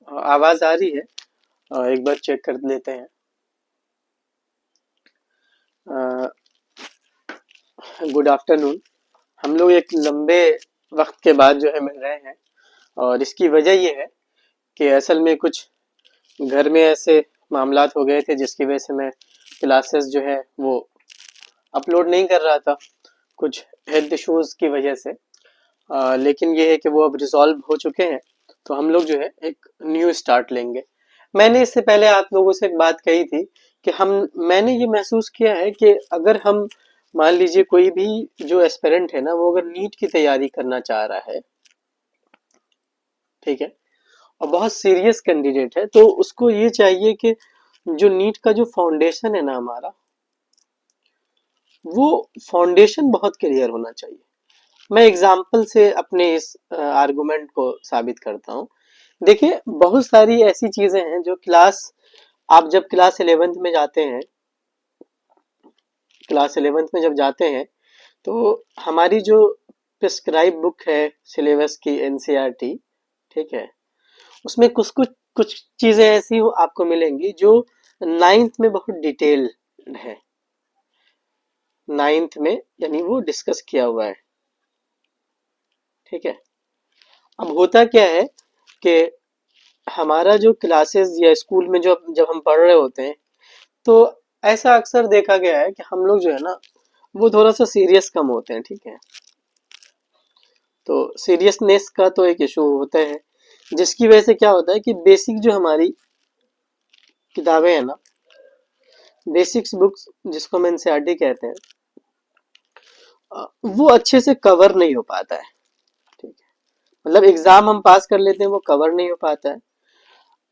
आवाज आ रही है? एक बार चेक कर लेते हैं। Good afternoon. हम लोग एक लंबे वक्त के बाद जो है मिल रहे हैं, और इसकी वजह ये है कि असल में कुछ घर में ऐसे मामलात हो गए थे जिसकी वजह से मैं क्लासेस जो है वो अपलोड नहीं कर रहा था, कुछ हेल्थ इश्यूज की वजह से। लेकिन ये है कि वो अब रिजॉल्व हो चुके हैं, तो हम लोग जो है एक न्यू स्टार्ट लेंगे। मैंने इससे पहले आप लोगों से एक बात कही थी कि मैंने ये महसूस किया है कि अगर हम मान लीजिए कोई भी जो एस्पिरेंट है ना, वो अगर नीट की तैयारी करना चाह रहा है, ठीक है, और बहुत सीरियस कैंडिडेट है, तो उसको ये चाहिए कि जो नीट का जो फाउंडेशन है ना हमारा, वो फाउंडेशन बहुत क्लियर होना चाहिए। मैं एग्जाम्पल से अपने इस आर्गुमेंट को साबित करता हूँ। देखिए, बहुत सारी ऐसी चीजें हैं जो आप जब क्लास 11th में जाते हैं, क्लास 11th में जब जाते हैं, तो हमारी जो प्रिस्क्राइब बुक है सिलेबस की, एनसीईआरटी, ठीक है, उसमें कुछ कुछ कुछ चीजें ऐसी आपको मिलेंगी जो नाइन्थ में बहुत डिटेल्ड है। नाइन्थ में यानी वो डिस्कस किया हुआ है, ठीक है। अब होता क्या है कि हमारा जो क्लासेस या स्कूल में जो जब हम पढ़ रहे होते हैं, तो ऐसा अक्सर देखा गया है कि हम लोग जो है ना, वो थोड़ा सा सीरियस कम होते हैं, ठीक है। तो सीरियसनेस का तो एक इशू होता है, जिसकी वजह से क्या होता है कि बेसिक जो हमारी किताबें हैं ना, बेसिक्स बुक्स जिसको हम एनसीईआरटी कहते हैं, वो अच्छे से कवर नहीं हो पाता है, ठीक है। मतलब एग्जाम हम पास कर लेते हैं, वो कवर नहीं हो पाता है।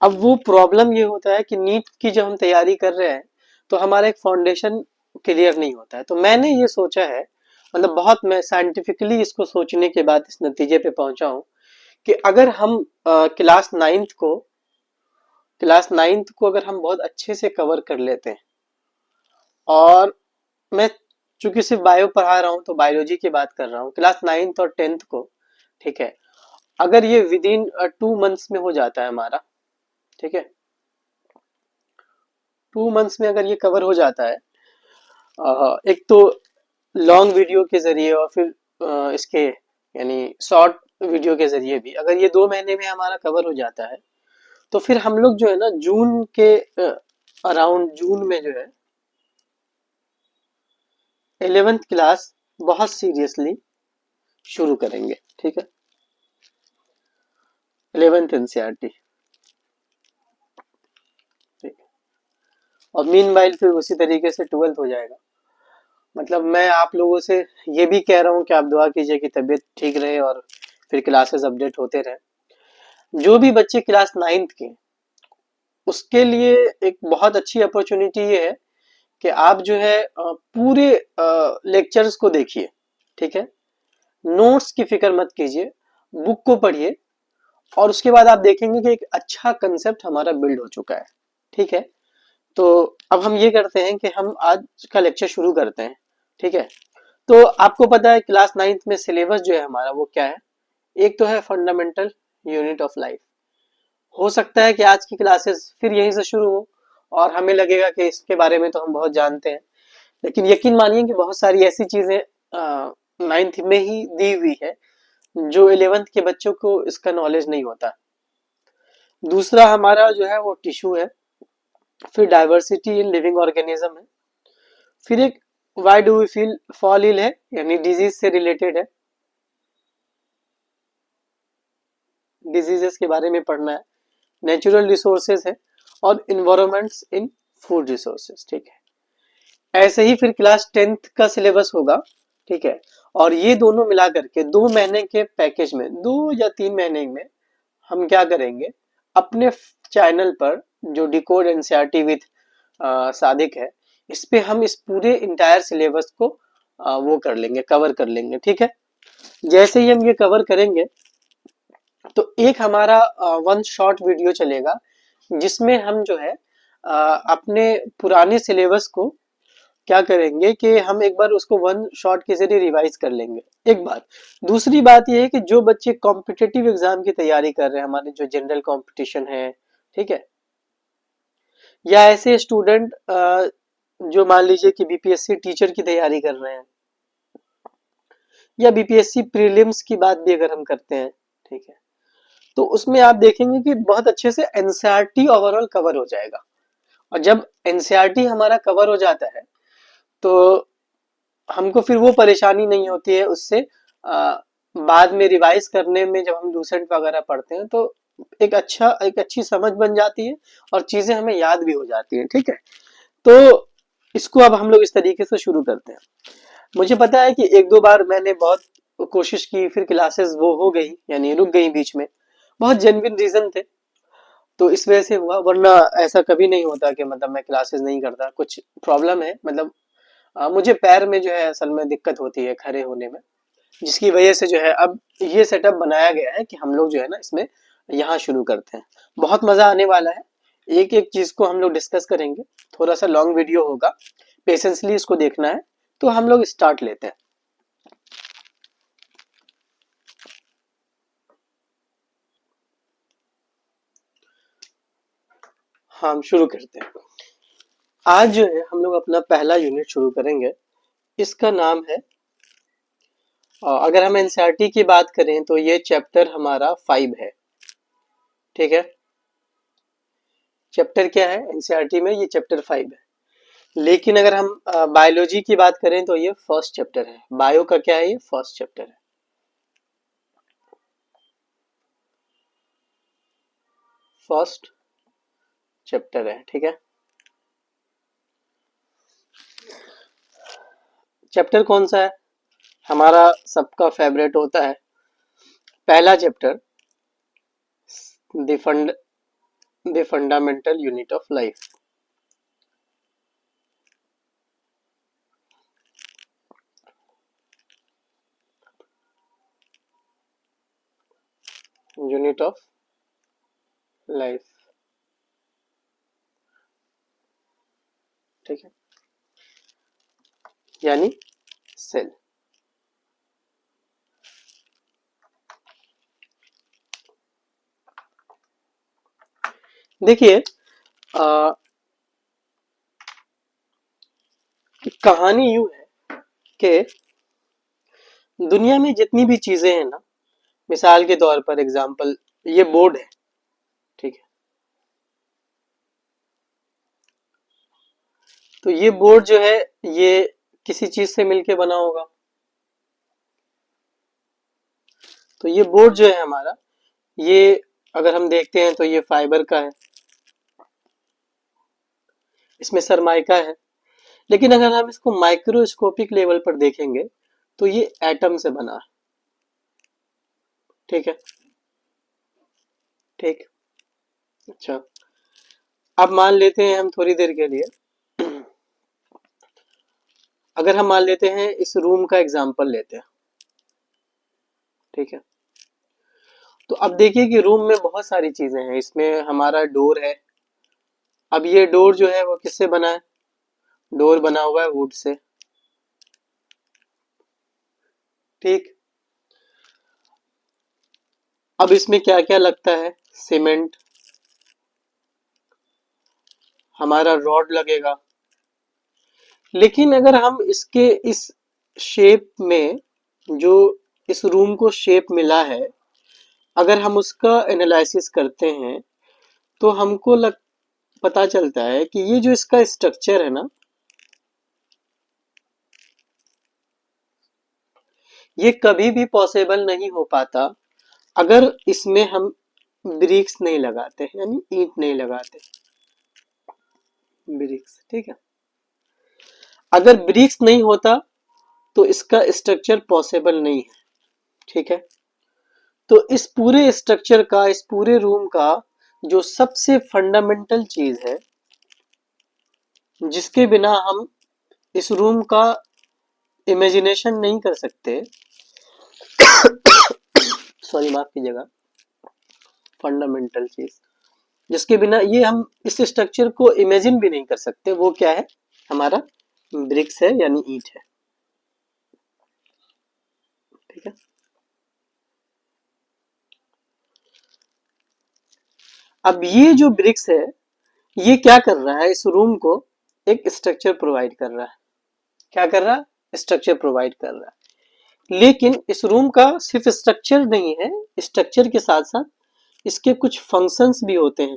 अब वो प्रॉब्लम ये होता है कि नीट की जब हम तैयारी कर रहे हैं, तो हमारा एक फाउंडेशन क्लियर नहीं होता है। तो मैंने ये सोचा है, मतलब बहुत मैं साइंटिफिकली इसको सोचने के बाद इस नतीजे पे पहुंचा हूं कि अगर हम क्लास नाइन्थ को अगर हम बहुत अच्छे से कवर कर लेते हैं, और मैं चूंकि सिर्फ बायो पढ़ा रहा हूँ तो बायोलॉजी की बात कर रहा हूँ, क्लास नाइन्थ और टेंथ को, ठीक है, अगर ये विद इन 2 मंथ्स में हो जाता है हमारा, ठीक है, 2 मंथ्स में अगर ये कवर हो जाता है, एक तो लॉन्ग वीडियो के जरिए और फिर इसके यानी शॉर्ट वीडियो के जरिए भी, अगर ये 2 महीने में हमारा कवर हो जाता है, तो फिर हम लोग जो है ना जून के अराउंड जून में जो है 11th क्लास बहुत सीरियसली शुरू करेंगे, ठीक है। 11th एनसीईआरटी, ठीक है। और मीनवाइल फिर उसी तरीके से 12th हो जाएगा। मतलब मैं आप लोगों से ये भी कह रहा हूँ कि आप दुआ कीजिए कि तबीयत ठीक रहे और फिर क्लासेस अपडेट होते रहे। जो भी बच्चे क्लास नाइन्थ के, उसके लिए एक बहुत अच्छी अपॉर्चुनिटी ये है कि आप जो है पूरे लेक्चर्स को देखिए, ठीक है। नोट्स की फिक्र मत कीजिए, बुक को पढ़िए, और उसके बाद आप देखेंगे कि एक अच्छा कंसेप्ट हमारा बिल्ड हो चुका है, ठीक है। तो अब हम ये करते हैं कि हम आज का लेक्चर शुरू करते हैं, ठीक है। तो आपको पता है क्लास नाइन्थ में सिलेबस जो है हमारा वो क्या है? एक तो है फंडामेंटल यूनिट ऑफ लाइफ। हो सकता है कि आज की क्लासेस फिर यहीं से शुरू हो और हमें लगेगा कि इसके बारे में तो हम बहुत जानते हैं, लेकिन यकीन मानिए कि बहुत सारी ऐसी चीजें नाइन्थ में ही दी हुई है जो 11th के बच्चों को इसका नॉलेज नहीं होता। दूसरा हमारा जो है वो टिश्यू है, फिर डाइवर्सिटी इन लिविंग ऑर्गेनिज्म है, फिर एक why do we feel fall ill है, यानी डिजीज से रिलेटेड है, डिजीजेस के बारे में पढ़ना है, नेचुरल रिसोर्सेज है, और इन्वायरमेंट्स इन फूड रिसोर्सेज, ठीक है। ऐसे ही फिर क्लास 10th का सिलेबस होगा, ठीक है। और ये दोनों मिला करके 2 महीने के पैकेज में, 2 या 3 महीने में हम क्या करेंगे, अपने चैनल पर जो डिकोड एनसीईआरटी विद सादिक है, इस पे हम इस पूरे इंटायर सिलेबस को वो कर लेंगे, कवर कर लेंगे, ठीक है। जैसे ही हम ये कवर करेंगे, तो एक हमारा वन शॉट वीडियो चलेगा जिसमें हम जो है अपने पुराने सिलेबस को क्या करेंगे कि हम एक बार उसको वन शॉट के जरिए रिवाइज कर लेंगे, एक बात। दूसरी बात यह है कि जो बच्चे कॉम्पिटिटिव एग्जाम की तैयारी कर रहे हैं, हमारे जो जनरल कंपटीशन है, ठीक है, या ऐसे स्टूडेंट जो मान लीजिए कि बीपीएससी टीचर की तैयारी कर रहे हैं, या बीपीएससी प्रीलिम्स की बात भी अगर हम करते हैं, ठीक है, तो उसमें आप देखेंगे कि बहुत अच्छे से एनसीईआरटी ओवरऑल कवर हो जाएगा। और जब एनसीईआरटी हमारा कवर हो जाता है तो हमको फिर वो परेशानी नहीं होती है उससे। बाद में रिवाइज करने में जब हम लूसेंट वगैरह पढ़ते हैं तो एक अच्छी समझ बन जाती है और चीजें हमें याद भी हो जाती हैं, ठीक है। तो इसको अब हम लोग इस तरीके से शुरू करते हैं। मुझे पता है कि एक दो बार मैंने बहुत कोशिश की, फिर क्लासेस वो हो गई, यानी रुक गई बीच में, बहुत जेन्युइन रीजन थे, तो इस वजह से हुआ, वरना ऐसा कभी नहीं होता कि मतलब मैं क्लासेस नहीं करता। कुछ प्रॉब्लम है, मतलब मुझे पैर में जो है असल में दिक्कत होती है खड़े होने में, जिसकी वजह से जो है अब ये सेटअप बनाया गया है कि हम लोग जो है ना इसमें यहाँ शुरू करते हैं। बहुत मजा आने वाला है, एक एक चीज को हम लोग डिस्कस करेंगे। थोड़ा सा लॉन्ग वीडियो होगा, पेशेंसली इसको देखना है। तो हम लोग स्टार्ट लेते हैं। हाँ, हम शुरू करते हैं। आज जो है हम लोग अपना पहला यूनिट शुरू करेंगे। इसका नाम है, अगर हम एनसीईआरटी की बात करें तो ये चैप्टर हमारा 5 है, ठीक है। चैप्टर क्या है एनसीईआरटी में, ये चैप्टर 5 है। लेकिन अगर हम बायोलॉजी की बात करें तो ये फर्स्ट चैप्टर है। बायो का क्या है, ये फर्स्ट चैप्टर है। फर्स्ट चैप्टर है, ठीक है। चैप्टर कौन सा है, हमारा सबका फेवरेट होता है पहला chapter, the fundamental unit of life. Unit of life, ठीक है, यानी सेल। देखिए कहानी यूं है कि दुनिया में जितनी भी चीजें हैं ना, मिसाल के तौर पर एग्जांपल, ये बोर्ड है, ठीक है। तो ये बोर्ड जो है ये किसी चीज से मिलके बना होगा। तो ये बोर्ड जो है हमारा, ये अगर हम देखते हैं तो ये फाइबर का है, इसमें सरमाइका है। लेकिन अगर हम इसको माइक्रोस्कोपिक लेवल पर देखेंगे तो ये एटम से बना है, ठीक है, ठीक। अच्छा, अब मान लेते हैं हम थोड़ी देर के लिए, अगर हम मान लेते हैं इस रूम का एग्जांपल लेते हैं, ठीक है। तो अब देखिए कि रूम में बहुत सारी चीजें हैं, इसमें हमारा डोर है। अब ये डोर जो है वो किससे बना है, डोर बना हुआ है वुड से, ठीक। अब इसमें क्या क्या लगता है, सीमेंट, हमारा रॉड लगेगा। लेकिन अगर हम इसके इस शेप में, जो इस रूम को शेप मिला है, अगर हम उसका एनालिसिस करते हैं तो हमको पता चलता है कि ये जो इसका स्ट्रक्चर है ना, ये कभी भी पॉसिबल नहीं हो पाता अगर इसमें हम ब्रिक्स नहीं लगाते, यानी ईंट नहीं लगाते, ब्रिक्स, ठीक है। अगर ब्रिक्स नहीं होता तो इसका स्ट्रक्चर पॉसिबल नहीं है, ठीक है। तो इस पूरे स्ट्रक्चर का, इस पूरे रूम का जो सबसे फंडामेंटल चीज है, जिसके बिना हम इस रूम का इमेजिनेशन नहीं कर सकते, सॉरी माफ कीजिएगा, फंडामेंटल चीज जिसके बिना ये हम इस स्ट्रक्चर को इमेजिन भी नहीं कर सकते, वो क्या है, हमारा ब्रिक्स है यानी ईंट है, ठीक है। अब ये जो ब्रिक्स है ये क्या कर रहा है, इस रूम को एक स्ट्रक्चर प्रोवाइड कर रहा है। क्या कर रहा है, स्ट्रक्चर प्रोवाइड कर रहा है। लेकिन इस रूम का सिर्फ स्ट्रक्चर नहीं है, स्ट्रक्चर के साथ साथ इसके कुछ फंक्शंस भी होते हैं,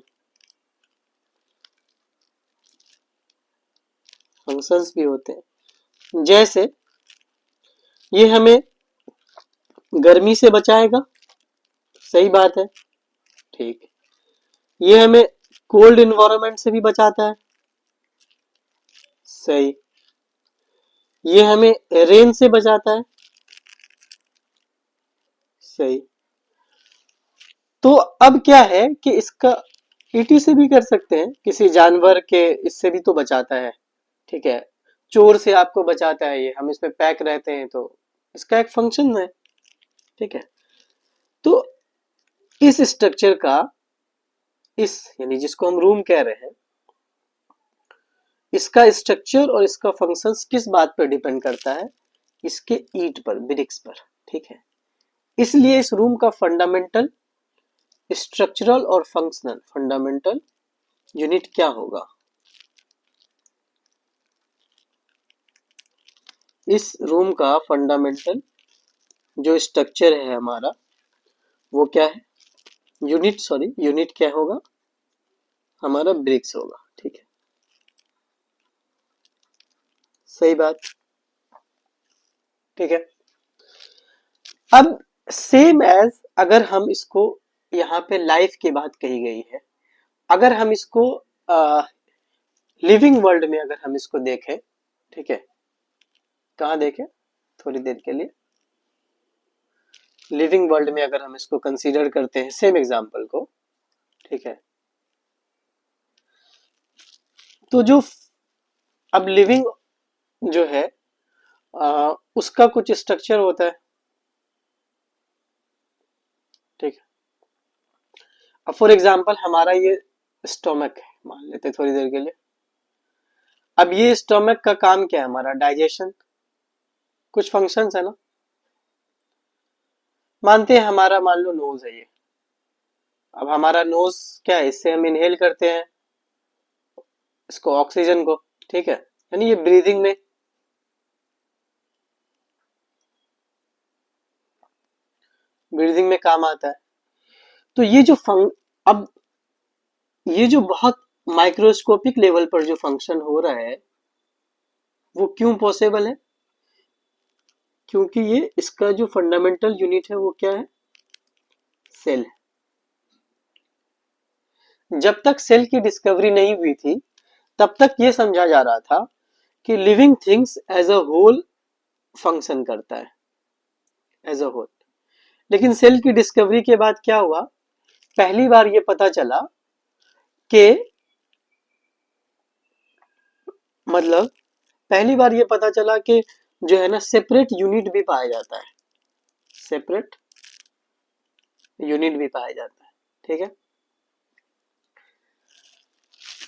फंक्शंस भी होते हैं। जैसे ये हमें गर्मी से बचाएगा, सही बात है, ठीक। ये हमें कोल्ड इन्वायरमेंट से भी बचाता है, सही। ये हमें रेन से बचाता है, सही। तो अब क्या है कि इसका ईटी से भी कर सकते हैं, किसी जानवर के इससे भी तो बचाता है, ठीक है। चोर से आपको बचाता है, ये हम इसमें पैक रहते हैं तो इसका एक फंक्शन है, ठीक है। तो इस स्ट्रक्चर का, इस यानी जिसको हम रूम कह रहे हैं, इसका स्ट्रक्चर और इसका फंक्शंस किस बात पर डिपेंड करता है, इसके ईंट पर, ब्रिक्स पर, ठीक है। इसलिए इस रूम का फंडामेंटल, स्ट्रक्चरल और फंक्शनल फंडामेंटल यूनिट क्या होगा, इस रूम का फंडामेंटल जो स्ट्रक्चर है हमारा वो क्या है, यूनिट, सॉरी यूनिट क्या होगा हमारा, ब्रिक्स होगा, ठीक है, सही बात, ठीक है। अब सेम एज अगर हम इसको, यहाँ पे लाइफ की बात कही गई है, अगर हम इसको लिविंग वर्ल्ड में अगर हम इसको देखें, ठीक है, कहाँ देखें, थोड़ी देर के लिए लिविंग वर्ल्ड में अगर हम इसको कंसीडर करते हैं सेम एग्जांपल को, ठीक है। तो जो अब लिविंग जो है उसका कुछ स्ट्रक्चर होता है, ठीक है। अब फॉर एग्जांपल हमारा ये स्टोमक है, मान लेते हैं थोड़ी देर के लिए। अब ये स्टोमक का काम क्या है हमारा, डाइजेशन, कुछ फंक्शंस है ना। मानते हैं हमारा, मान लो नोज है ये। अब हमारा नोज क्या है, इससे हम इनहेल करते हैं इसको, ऑक्सीजन को, ठीक है, यानी ये ब्रीदिंग में काम आता है। तो ये जो अब ये जो बहुत माइक्रोस्कोपिक लेवल पर जो फंक्शन हो रहा है वो क्यों पॉसिबल है, क्योंकि ये इसका जो फंडामेंटल यूनिट है वो क्या है, सेल है। जब तक सेल की डिस्कवरी नहीं हुई थी तब तक ये समझा जा रहा था कि living things as a whole function करता है, एज अ होल। लेकिन सेल की डिस्कवरी के बाद क्या हुआ, पहली बार ये पता चला कि, मतलब पहली बार ये पता चला कि जो है ना सेपरेट यूनिट भी पाया जाता है, सेपरेट यूनिट भी पाया जाता है, ठीक है।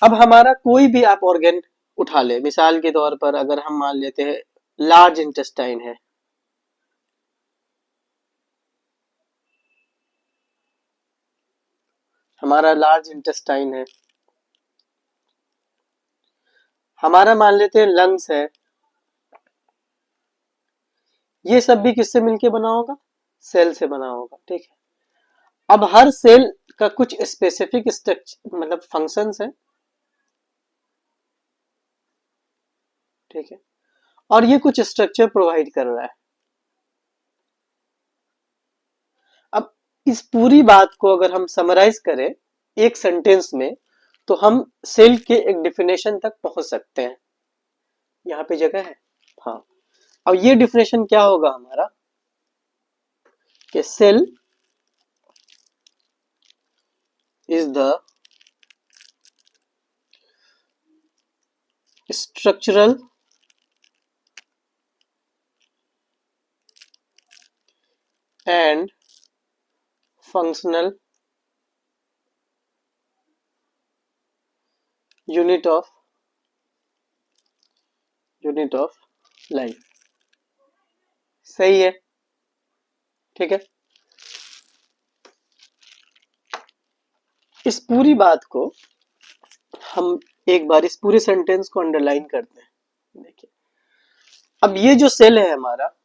अब हमारा कोई भी आप ऑर्गन उठा ले, मिसाल के तौर पर अगर हम मान लेते हैं लार्ज इंटेस्टाइन है, हमारा लार्ज इंटेस्टाइन है, हमारा मान लेते हैं लंग्स है, ये सब भी किससे मिलके बना होगा, सेल से बना होगा, ठीक है। अब हर सेल का कुछ स्पेसिफिक स्ट्रक्चर, मतलब फंक्शंस है, ठीक है, और ये कुछ स्ट्रक्चर प्रोवाइड कर रहा है। अब इस पूरी बात को अगर हम समराइज करें एक सेंटेंस में तो हम सेल के एक डिफिनेशन तक पहुंच सकते हैं, यहाँ पे जगह है, हाँ। अब ये डिफिनेशन क्या होगा हमारा, कि cell is the structural and functional unit unit of life. सही है, ठीक है। इस पूरी बात को हम एक बार इस पूरे सेंटेंस को अंडरलाइन करते हैं। देखिए, अब ये जो सेल है हमारा,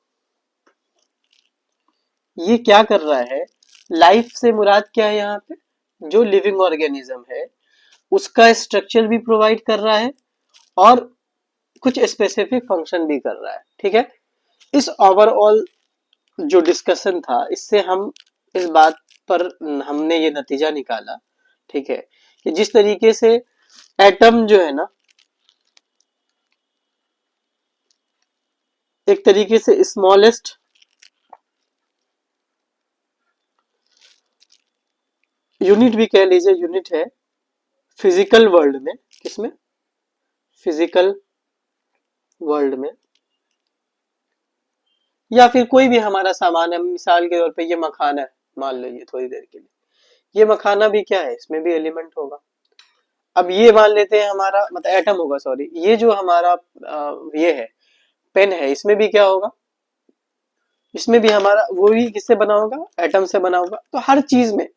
ये क्या कर रहा है? लाइफ से मुराद क्या है यहाँ पे? जो लिविंग ऑर्गेनिज्म है उसका स्ट्रक्चर भी प्रोवाइड कर रहा है और कुछ स्पेसिफिक फंक्शन भी कर रहा है, ठीक है। इस ओवरऑल जो डिस्कशन था, इससे हम इस बात पर हमने ये नतीजा निकाला, ठीक है, कि जिस तरीके से एटम जो है ना, एक तरीके से स्मॉलेस्ट यूनिट भी कह लीजिए, यूनिट है फिजिकल वर्ल्ड में। किसमें? फिजिकल वर्ल्ड में। या फिर कोई भी हमारा सामान है, मिसाल के तौर पे ये मखाना है, मान लो ये थोड़ी देर के लिए, ये मखाना भी क्या है? इसमें भी एलिमेंट होगा। अब ये मान लेते हैं हमारा मतलब एटम होगा, सॉरी, ये जो हमारा ये है पेन है, इसमें भी क्या होगा? इसमें भी हमारा वो भी किससे बना होगा? एटम से बना होगा। तो हर चीज में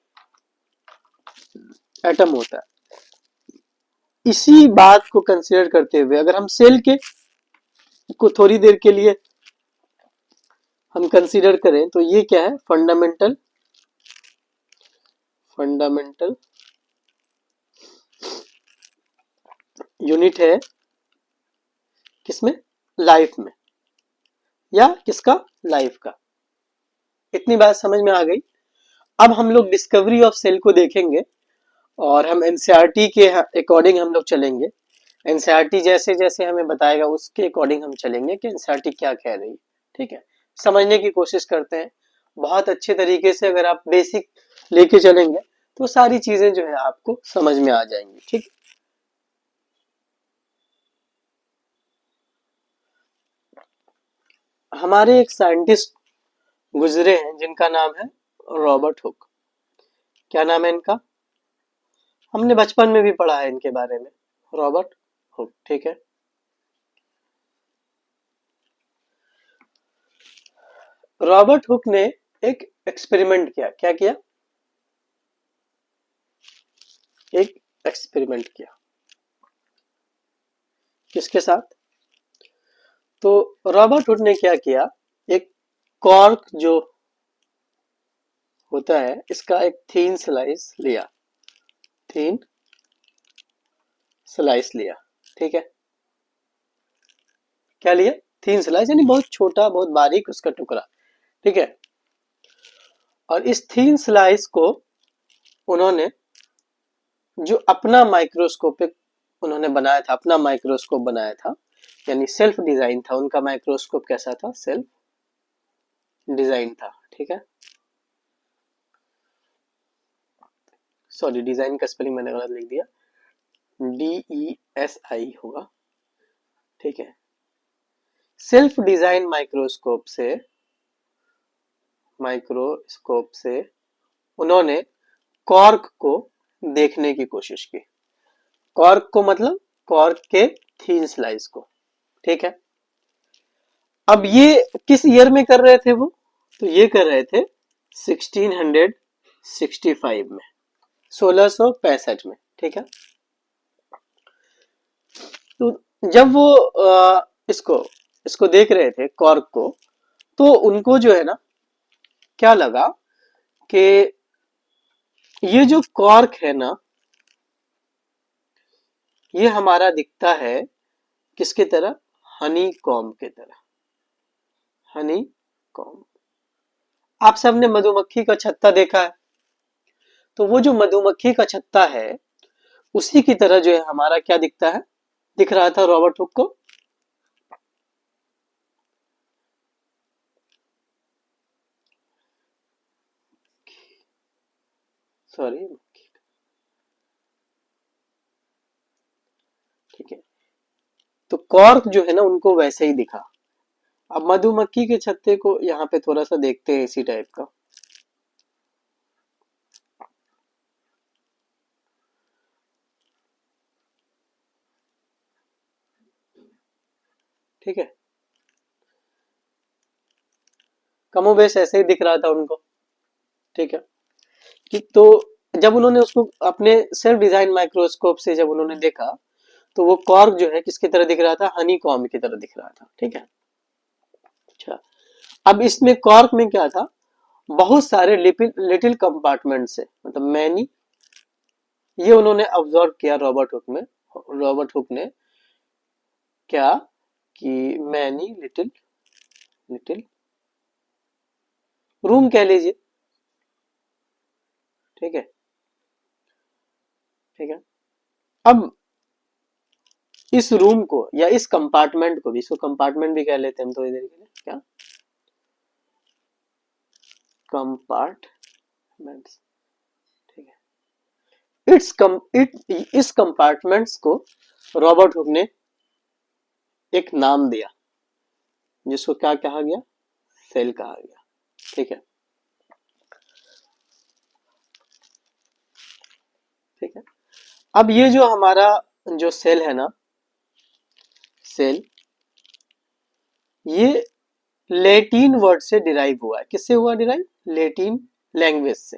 एटम होता है। इसी बात को कंसिडर करते हुए अगर हम सेल के को थोड़ी देर के लिए हम कंसीडर करें तो ये क्या है? फंडामेंटल यूनिट है किसमें? लाइफ में। या किसका? लाइफ का। इतनी बात समझ में आ गई। अब हम लोग डिस्कवरी ऑफ सेल को देखेंगे और हम एनसीईआरटी के अकॉर्डिंग हम लोग चलेंगे। एनसीईआरटी जैसे जैसे हमें बताएगा उसके अकॉर्डिंग हम चलेंगे कि एनसीईआरटी क्या कह रही है, ठीक है। समझने की कोशिश करते हैं। बहुत अच्छे तरीके से अगर आप बेसिक लेके चलेंगे तो सारी चीजें जो है आपको समझ में आ जाएंगी, ठीक है। हमारे एक साइंटिस्ट गुजरे हैं जिनका नाम है रॉबर्ट हुक। क्या नाम है इनका? हमने बचपन में भी पढ़ा है इनके बारे में, रॉबर्ट हुक, ठीक है। रॉबर्ट हुक ने एक एक्सपेरिमेंट किया। क्या किया? एक एक्सपेरिमेंट किया। किसके साथ? तो रॉबर्ट हुक ने क्या किया? एक कॉर्क जो होता है इसका एक थीन स्लाइस लिया, थीन स्लाइस लिया, ठीक है। क्या लिया? थीन स्लाइस, यानी बहुत छोटा, बहुत बारीक उसका टुकड़ा, ठीक है। और इस थीन स्लाइस को उन्होंने जो अपना माइक्रोस्कोपिक उन्होंने बनाया था, अपना माइक्रोस्कोप बनाया था, यानी सेल्फ डिजाइन था उनका माइक्रोस्कोप। कैसा था? सेल्फ डिजाइन था, ठीक है। सॉरी, डिजाइन का स्पेलिंग मैंने गलत लिख दिया, DESI होगा, ठीक है। सेल्फ डिजाइन माइक्रोस्कोप से उन्होंने कॉर्क को देखने की कोशिश की। कॉर्क को मतलब कॉर्क के थीन स्लाइस को, ठीक है। अब ये किस ईयर में कर रहे थे वो? तो ये कर रहे थे 1665 में, 1665 में, ठीक है। तो जब वो इसको इसको देख रहे थे कॉर्क को, तो उनको जो है ना क्या लगा कि ये जो कॉर्क है ना, ये हमारा दिखता है किसकी तरह? हनी कॉम्ब की तरह। हनी कॉम्ब। आप सबने मधुमक्खी का छत्ता देखा है, तो वो जो मधुमक्खी का छत्ता है उसी की तरह जो है हमारा क्या दिखता है? दिख रहा था रॉबर्ट हुक को। सॉरी, ठीक है। तो कॉर्क जो है ना उनको वैसे ही दिखा। अब मधुमक्खी के छत्ते को यहाँ पे थोड़ा सा देखते हैं इसी टाइप का। ठीक है, कमोबेश ऐसे ही दिख रहा था उनको। ठीक है, कि तो जब उन्होंने उसको अपने सेल्फ डिजाइन माइक्रोस्कोप से जब उन्होंने देखा तो वो कॉर्क जो है किसकी तरह दिख रहा था, हनी कॉम्ब की तरह दिख रहा था। ठीक है, अच्छा, अब इसमें कॉर्क में क्या था, बहुत सारे लिटिल कंपार्टमेंट से, मतलब मैनी, ये उन्होंने ऑब्जर्व किया रॉबर्ट हुक में। रॉबर्ट हुक ने क्या कि मैनी लिटिल लिटिल रूम कह लीजिए। ठीक है, ठीक है, अब इस रूम को या इस कंपार्टमेंट को भी, इसको कंपार्टमेंट भी कह लेते हैं हम थोड़ी देर के लिए, क्या कंपार्टमेंट्स। ठीक है, इस कंपार्टमेंट्स को रॉबर्ट हुक ने एक नाम दिया, जिसको क्या कहा गया, सेल कहा गया। ठीक है, ठीक है, अब ये जो हमारा जो सेल है ना, सेल, ये लेटिन वर्ड से डिराइव हुआ है। किससे हुआ डिराइव, लेटिन लैंग्वेज से।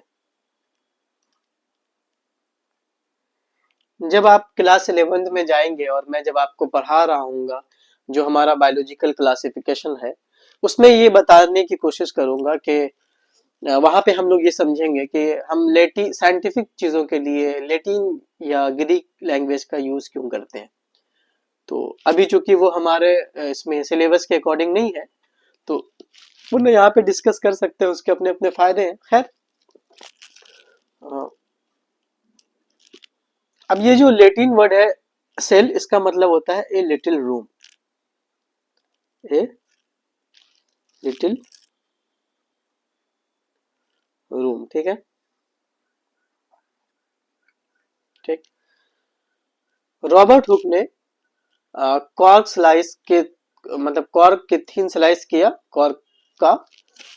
जब आप क्लास 11th में जाएंगे और मैं जब आपको पढ़ा रहा हूँगा जो हमारा बायोलॉजिकल क्लासिफिकेशन है, उसमें ये बताने की कोशिश करूंगा कि वहां पे हम लोग ये समझेंगे कि हम लेटी साइंटिफिक चीजों के लिए लेटिन या ग्रीक लैंग्वेज का यूज क्यों करते हैं। तो अभी चूंकि वो हमारे इसमें सिलेबस के अकॉर्डिंग नहीं है, तो वो यहाँ पे डिस्कस कर सकते हैं, उसके अपने अपने फायदे हैं। खैर, अब ये जो लेटिन वर्ड है सेल, इसका मतलब होता है a little room, a little room. ठीक है, ठीक, रॉबर्ट हुक ने कॉर्क स्लाइस के, मतलब कॉर्क के थिन स्लाइस किया कॉर्क का,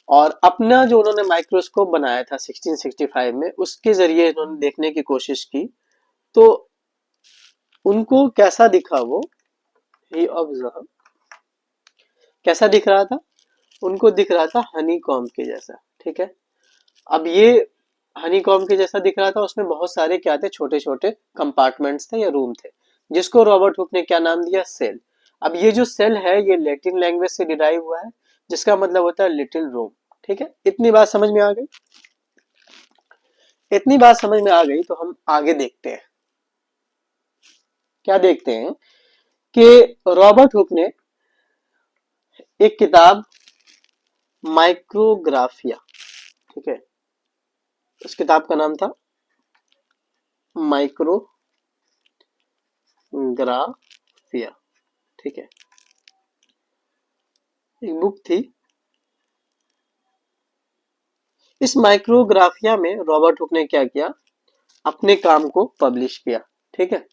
और अपना जो उन्होंने माइक्रोस्कोप बनाया था 1665 में, उसके जरिए इन्होंने देखने की कोशिश की। तो उनको कैसा दिखा वो, ही ऑब्जर्व, कैसा दिख रहा था, उनको दिख रहा था हनी कॉम्ब के जैसा। ठीक है, अब ये हनी कॉम्ब के जैसा दिख रहा था, उसमें बहुत सारे क्या थे, छोटे छोटे कंपार्टमेंट्स थे या रूम थे, जिसको रॉबर्ट हुक ने क्या नाम दिया, सेल। अब ये जो सेल है ये लैटिन लैंग्वेज से डिराइव हुआ है, जिसका मतलब होता है लिटिल रूम। ठीक है, इतनी बात समझ में आ गई, इतनी बात समझ में आ गई, तो हम आगे देखते हैं। क्या देखते हैं कि रॉबर्ट हुक ने एक किताब माइक्रोग्राफिया, ठीक है, उस किताब का नाम था माइक्रोग्राफिया। ठीक है, एक बुक थी। इस माइक्रोग्राफिया में रॉबर्ट हुक ने क्या किया, अपने काम को पब्लिश किया। ठीक है,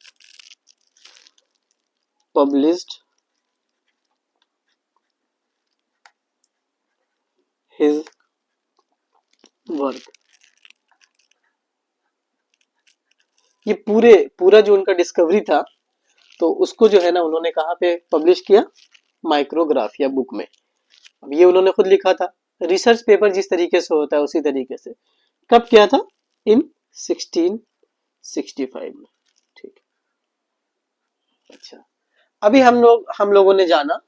पब्लिश्ड हिज वर्क। ये पूरा जो उनका डिस्कवरी था, तो उसको जो है ना उन्होंने कहाँ पे पब्लिश किया, माइक्रोग्राफिया बुक में। अब ये उन्होंने खुद लिखा था, रिसर्च पेपर जिस तरीके से होता है उसी तरीके से। कब किया था, इन 1665 में। ठीक, अच्छा, अभी हम लोगों ने जाना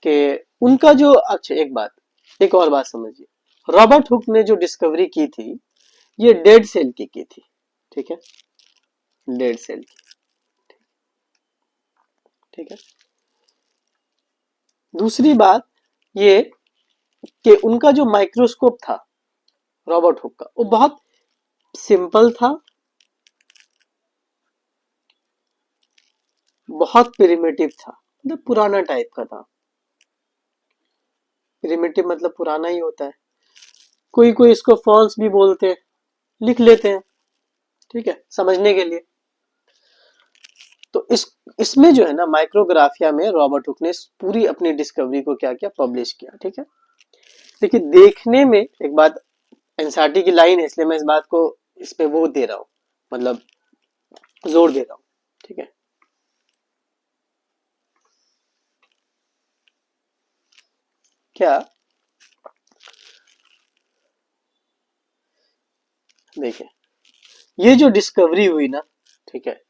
कि उनका जो, अच्छा एक बात, एक और बात समझिए, रॉबर्ट हुक ने जो डिस्कवरी की थी ये डेड सेल की थी। ठीक है, डेड सेल की। ठीक है, दूसरी बात ये कि उनका जो माइक्रोस्कोप था रॉबर्ट हुक का, वो बहुत सिंपल था, बहुत प्रिमिटिव था, मतलब पुराना टाइप का था। प्रिमिटिव मतलब पुराना ही होता है, कोई कोई इसको फॉल्स भी बोलते हैं, लिख लेते हैं। ठीक है, समझने के लिए। तो इसमें जो है ना माइक्रोग्राफिया में रॉबर्ट हुक ने पूरी अपनी डिस्कवरी को क्या किया, पब्लिश किया। ठीक है, देखिए देखने में एक बात, एनसीईआरटी की लाइन है इसलिए मैं इस बात को इस पे वो दे रहा हूँ, मतलब जोर दे रहा हूँ। ठीक है, क्या, देखिए ये जो डिस्कवरी हुई ना, ठीक है,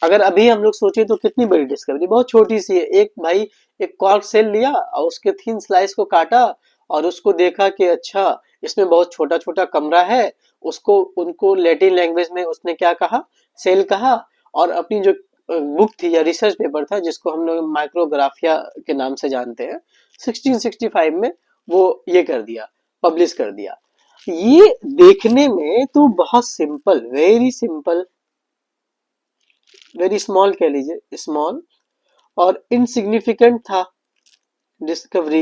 अगर अभी हम लोग सोचे तो कितनी बड़ी डिस्कवरी, बहुत छोटी सी है। एक भाई एक कॉर्क सेल लिया और उसके थिन स्लाइस को काटा और उसको देखा कि अच्छा इसमें बहुत छोटा छोटा कमरा है, उसको उनको लैटिन लैंग्वेज में उसने क्या कहा, सेल कहा, और अपनी जो बुक थी या रिसर्च पेपर था जिसको हम लोग माइक्रोग्राफिया के नाम से जानते हैं, 1665 में वो ये कर दिया, पब्लिश कर दिया। ये देखने में तो बहुत simple, very simple, very small कह लीजिए, स्मॉल और इनसिग्निफिकेंट था डिस्कवरी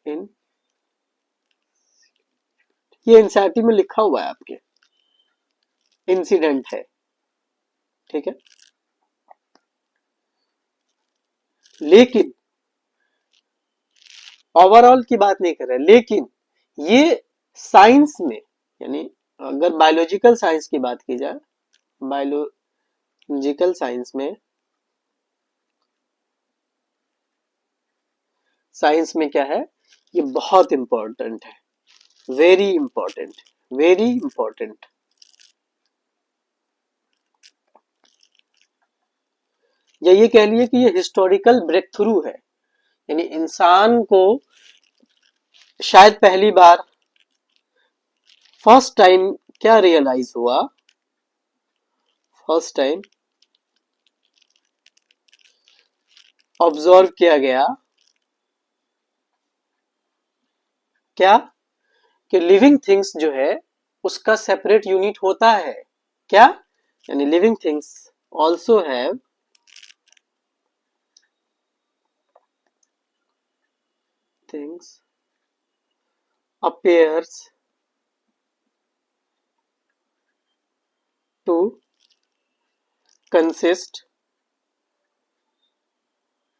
इन, ये एनसीईआरटी में लिखा हुआ है आपके, इंसिडेंट है, ठीक है। लेकिन ओवरऑल की बात नहीं कर रहे, लेकिन ये साइंस में, यानी अगर बायोलॉजिकल साइंस की बात की जाए, बायोलॉजिकल साइंस में, साइंस में क्या है, ये बहुत इंपॉर्टेंट है, वेरी इंपॉर्टेंट, वेरी इंपॉर्टेंट। या ये कह लिए कि ये हिस्टोरिकल ब्रेक थ्रू है, यानी इंसान को शायद पहली बार, फर्स्ट टाइम क्या रियलाइज हुआ, फर्स्ट टाइम ऑब्जर्व किया गया क्या, कि लिविंग थिंग्स जो है उसका सेपरेट यूनिट होता है, क्या, यानी living things also have things appears to consist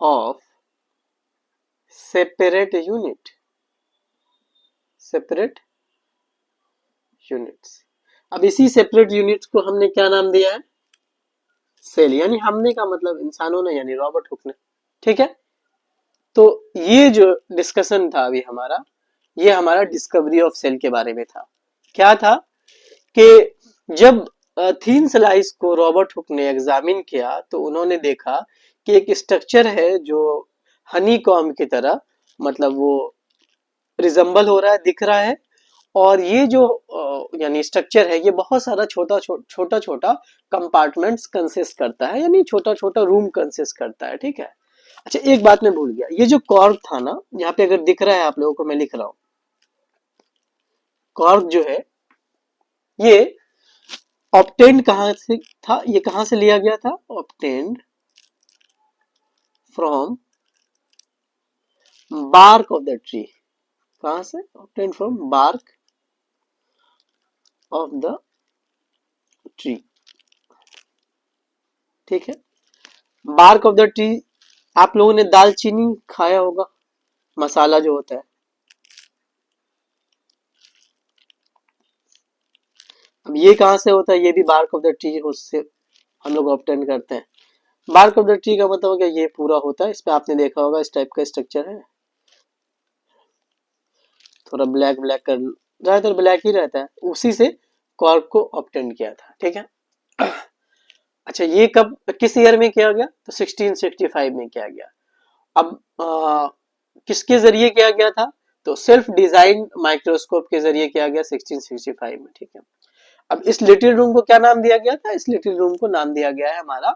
of separate unit, separate units। अब इसी सेपरेट यूनिट्स को हमने क्या नाम दिया है, सेल, यानी हमने का मतलब इंसानों ने, यानी रॉबर्ट हुक ने, ठीक है। तो ये जो डिस्कशन था अभी हमारा, ये हमारा डिस्कवरी ऑफ सेल के बारे में था। क्या था कि जब थीन स्लाइस को रॉबर्ट हुक ने एग्जामिन किया तो उन्होंने देखा कि एक स्ट्रक्चर है जो हनी कॉम की तरह, मतलब वो रिजम्बल हो रहा है, दिख रहा है, और ये जो यानी स्ट्रक्चर है ये बहुत सारा छोटा छोटा कंपार्टमेंट्स कंसिस्ट करता है, यानी छोटा छोटा रूम कंसिस्ट करता है, ठीक है। अच्छा एक बात मैं भूल गया, ये जो कॉर्क था ना, यहाँ पे अगर दिख रहा है आप लोगों को, मैं लिख रहा हूँ, कॉर्क जो है ये ऑब्टेन्ड कहाँ से था, ये कहाँ से लिया गया था, obtained from bark of the tree, कहाँ से, obtained from bark of the tree, ठीक है। बार्क ऑफ द ट्री, आप लोगों ने दालचीनी खाया होगा, मसाला जो होता है, अब ये कहाँ से होता है, ये भी बार्क ऑफ द ट्री उससे हम लोग ऑब्टेन करते हैं। बार्क ऑफ द ट्री का मतलब क्या, ये पूरा होता है, इस पे आपने देखा होगा इस टाइप का स्ट्रक्चर है, थोड़ा ब्लैक ब्लैक कर, ज्यादातर ब्लैक ही रहता है, उसी से कॉर्क को ऑब्टेन किया था, ठीक है। अच्छा ये कब किस ईयर में किया गया, तो 1665 में किया गया। अब किसके जरिए किया गया था, तो सेल्फ डिजाइन माइक्रोस्कोप के जरिए किया गया 1665 में, ठीक है। अब इस लिटिल रूम को क्या नाम दिया गया था, इस लिटिल रूम को नाम दिया गया है हमारा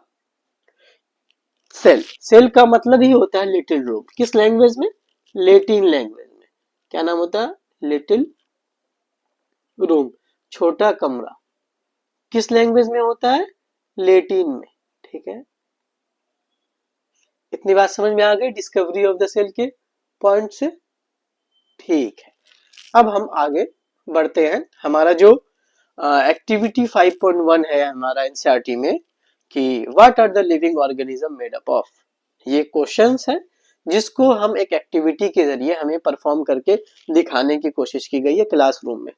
सेल। सेल का मतलब ही होता है लिटिल रूम, किस लैंग्वेज में, लेटिन लैंग्वेज में क्या नाम होता है, लिटिल रूम, छोटा कमरा, किस लैंग्वेज में होता है, लेटिन में, ठीक है। इतनी बात समझ में आ गई डिस्कवरी ऑफ द सेल के पॉइंट से, ठीक है। अब हम आगे बढ़ते हैं, हमारा जो एक्टिविटी 5.1 है हमारा एनसीईआरटी में, कि what are the living organism made up of, ये क्वेश्चंस है जिसको हम एक एक्टिविटी के जरिए हमें परफॉर्म करके दिखाने की कोशिश की गई है क्लासरूम में।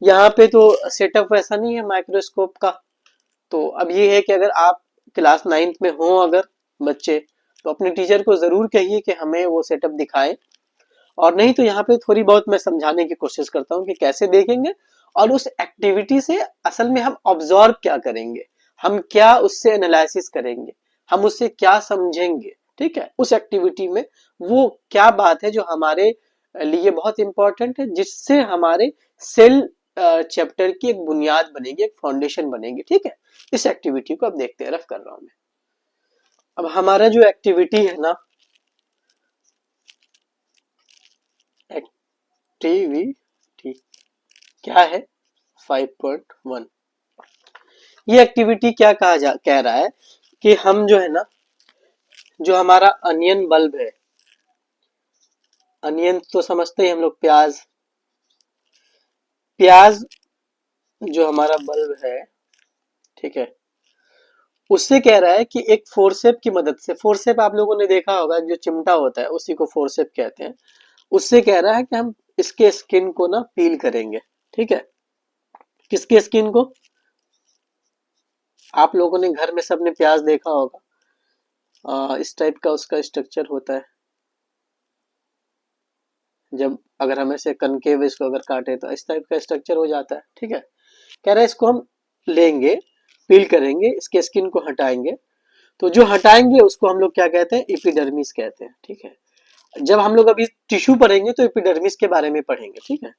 यहाँ पे तो सेटअप वैसा नहीं है माइक्रोस्कोप का, तो अब ये है कि अगर आप क्लास 9th में हो, अगर बच्चे तो अपने टीचर को जरूर कहिए कि हमें वो सेटअप दिखाएं, और नहीं तो यहाँ पे थोड़ी बहुत मैं समझाने की कोशिश करता हूँ कि कैसे देखेंगे और उस एक्टिविटी से असल में हम ऑब्जर्व क्या करेंगे, हम क्या उससे एनालिसिस करेंगे, हम उससे क्या समझेंगे। ठीक है, उस एक्टिविटी में वो क्या बात है जो हमारे लिए बहुत इंपॉर्टेंट है, जिससे हमारे सेल चैप्टर की एक बुनियाद बनेगी, एक फाउंडेशन बनेगी। ठीक है, इस एक्टिविटी को अब देखते हैं, रफ कर रहा हूं मैं। अब हमारा जो एक्टिविटी है ना, एक्टिविटी क्या है 5.1, ये एक्टिविटी क्या कह रहा है कि हम जो है ना, जो हमारा अनियन बल्ब है, अनियन तो समझते हैं हम लोग, प्याज, प्याज जो हमारा बल्ब है, ठीक है, उससे कह रहा है कि एक फोरसेप की मदद से, फोरसेप आप लोगों ने देखा होगा जो चिमटा होता है उसी को फोरसेप कहते हैं, उससे कह रहा है कि हम इसके स्किन को ना पील करेंगे। ठीक है, किसके स्किन को, आप लोगों ने घर में सबने प्याज देखा होगा, इस टाइप का उसका स्ट्रक्चर होता है, जब अगर हम ऐसे कनकेव इसको अगर काटे तो इस टाइप का स्ट्रक्चर हो जाता है। ठीक है, कह रहा है इसको हम लेंगे, पील करेंगे, इसके स्किन को हटाएंगे, तो जो हटाएंगे उसको हम लोग क्या कहते हैं, एपिडर्मिस कहते हैं। ठीक है, जब हम लोग अभी टिश्यू पढ़ेंगे तो एपिडर्मिस के बारे में पढ़ेंगे। ठीक है,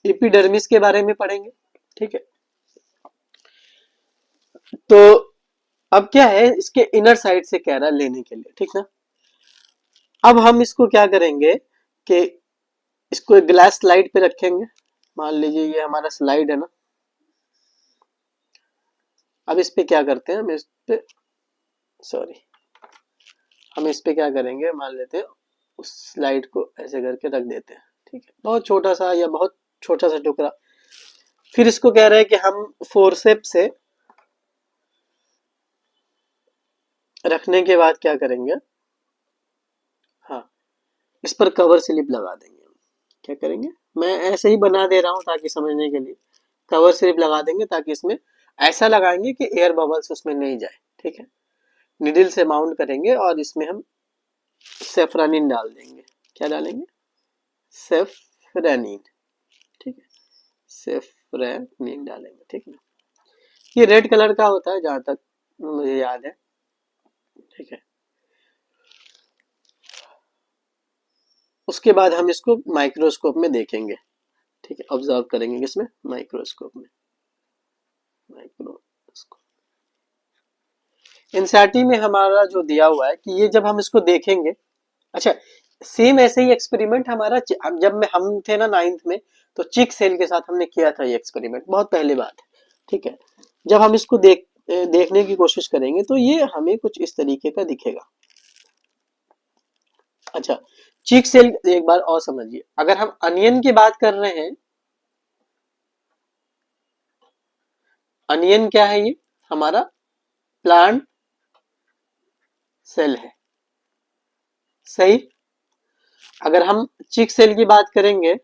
एपिडर्मिस के बारे में पढ़ेंगे। ठीक है, तो अब क्या है, इसके इनर साइड से कह रहा है लेने के लिए। ठीक ना, अब हम इसको क्या करेंगे कि इसको एक ग्लास स्लाइड पे रखेंगे, मान लीजिए ये हमारा स्लाइड है ना। अब इस पे क्या करते हैं, हम इस पे, सॉरी, हम इस पे क्या करेंगे, मान लेते हैं उस स्लाइड को ऐसे करके रख देते हैं। ठीक है, बहुत छोटा सा या बहुत छोटा सा टुकड़ा। फिर इसको कह रहे हैं कि हम फोरसेप से रखने के बाद क्या करेंगे, हाँ, इस पर कवर स्लिप लगा देंगे। क्या करेंगे, मैं ऐसे ही बना दे रहा हूँ ताकि समझने के लिए, कवर स्लिप लगा देंगे ताकि इसमें ऐसा लगाएंगे कि एयर बबल्स उसमें नहीं जाए। ठीक है, निडल से माउंट करेंगे और इसमें हम सेफ्रानिन डाल देंगे। क्या डालेंगे, सेफ्रानिन। ठीक है, सेफ्रानिन डालेंगे। ठीक है, ये रेड कलर का होता है जहां तक मुझे याद है। ठीक है, उसके बाद हम इसको माइक्रोस्कोप में देखेंगे। ठीक है, ऑब्जर्व करेंगे किसमें, माइक्रोस्कोप में, माइक्रोस्कोप। एनसीईआरटी में हमारा जो दिया हुआ है कि ये जब हम इसको देखेंगे, अच्छा, सेम ऐसे ही एक्सपेरिमेंट हमारा जब में हम थे ना 9th में, तो चिक सेल के साथ हमने किया था ये एक्सपेरिमेंट, बहुत पहले बात है। ठीक है, जब हम इसको देखने की कोशिश करेंगे तो ये हमें कुछ इस तरीके का दिखेगा। अच्छा, चिक सेल एक बार और समझिए, अगर हम अनियन की बात कर रहे हैं, अनियन क्या है, ये हमारा प्लांट सेल है, सही। अगर हम चिक सेल की बात करेंगे,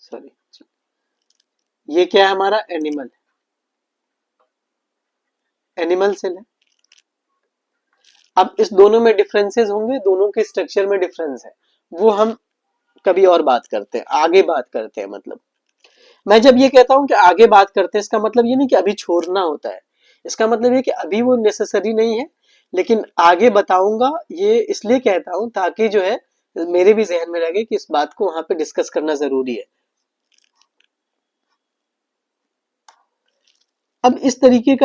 सॉरी, ये क्या है हमारा, एनिमल, एनिमल सेल है। अब इस दोनों में डिफरेंसेस होंगे, दोनों के स्ट्रक्चर में डिफरेंस है, वो हम कभी और बात करते हैं, आगे बात करते हैं। मतलब मैं जब ये कहता हूं कि आगे बात करते हैं, इसका मतलब ये नहीं कि अभी छोड़ना होता है, इसका मतलब ये कि अभी वो नेसेसरी नहीं है, लेकिन आगे बताऊंगा, ये इसलिए कहता हूं ताकि जो है मेरे भी जहन में लगे कि इस बात को वहां पे डिस्कस करना जरूरी है। अब इस तरीके का